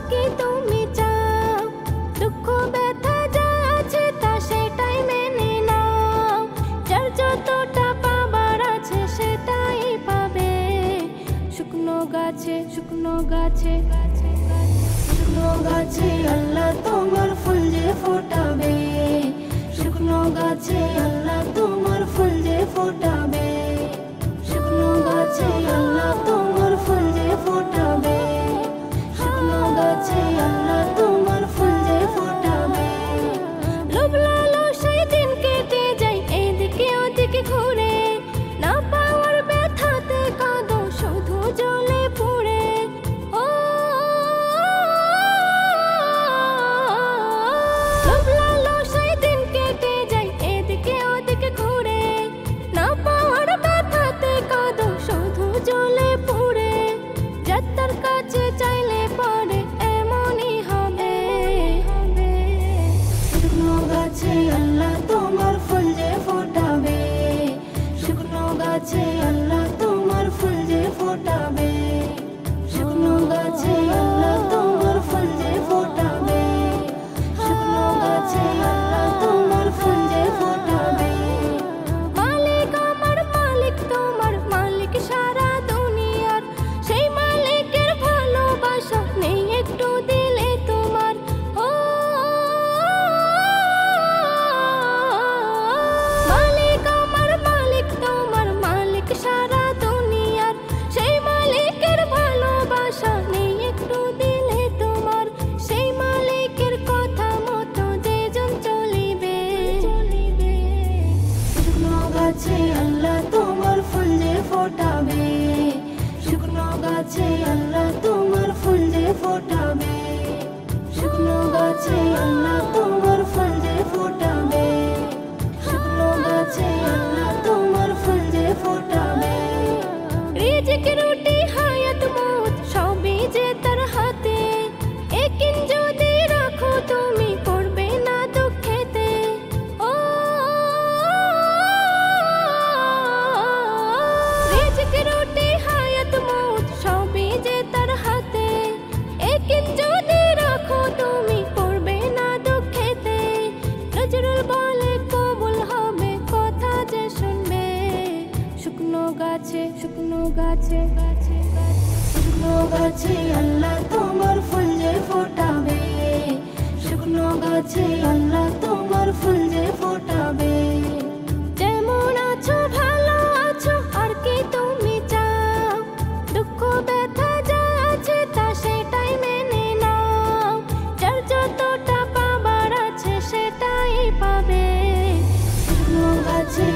কি তুমি চাও, দুঃখ ব্যথা যা আছে তা সেটাই মেনে নাও। যার যতটা পাবার আছে সেটাই পাবে। শুকনো গাছে শুকনো গাছে শুকনো গাছে আল্লাহ তোমার ফুল যে ফোটাবে। শুকনো গাছে আল্লাহ তোমার ফুল যে ফোটাবে। শুকনো গাছে আল্লাহ তোমার ফুল যে ফোটাবে। শুকনো গাছে আল্লাহ তোমার ফুল যে ফোটাবে। লোভ লালসায় দিন কেটে যায় এদিকে ওদিকে ঘুরে, না পাওয়ার ব্যথাতে কাঁদো শুধু জ্বলে পুড়ে। ও লোভ লালসায় দিন কেটে যায় এদিকে ওদিকে ঘুরে, না পাওয়ার ব্যথাতে কাঁদো শুধু জ্বলে পুড়ে। যাত্রার কাছে চাইলে পরে এমনই হবে। শুকনো গাছে আল্লাহ তোমার ফুল যে ফোটাবে। শুকনো গাছে আল্লাহ তোমার ফুল যে ফোটাবে। শুকনো গাছে আল্লাহ তোমার ফুল যে ফোটাবে। শুকনো গাছে আল্লাহ তোমার ফুল যে ফোটাবে। মালিক আমার মালিক তোমার মালিক সারা দুনিয়ার, সেই মালিকের ভালোবাসা নেই একটু দিলে তোমার। ও মালিক আমার মালিক তোমার মালিক সারা দুনিয়ার, সেই মালিকের ভালোবাসা নেই একটু দিলে তোমার। সেই মালিকের কথা মতো যেজন চলিবে। শুকনো গাছে আল্লাহ তোমার ফুল যে ফোটাবে। শুকনো গাছে আল্লাহ তোমার ফুল যে ফোটাবে। শুকনো গাছে আল্লাহ তোমার ফুল যে ফোটাবে। শুকনো গাছে আল্লাহ তোমার ফুল যে ফোটাবে। রিজিক রুটি হায়াত মউত সবই যে তার হাতে, একিন যদি রাখো তুমি পড়বে না দুঃখেতে। ও রিজিক রুটি হায়াত মউত সবই যে তার হাতে, একিন যদি রাখো তুমি পড়বে না দুঃখেতে। নজরুল বলে কবুল হবে কথা যে শুনবে। শুকনো গাছে শুকনো গাছে শুকনো গাছে আল্লাহ তোমার ফুল যে ফোটাবে। শুকনো গাছে আল্লাহ তোমার ফুল যে ফোটাবে। যেমন আছো ভালো আছো আর কি তুমি চাও, দুঃখ ব্যথা যা আছে তা সেটাই মেনে নাও। যার যতটা পাবার আছে সেটাই পাবে। শুকনো গাছে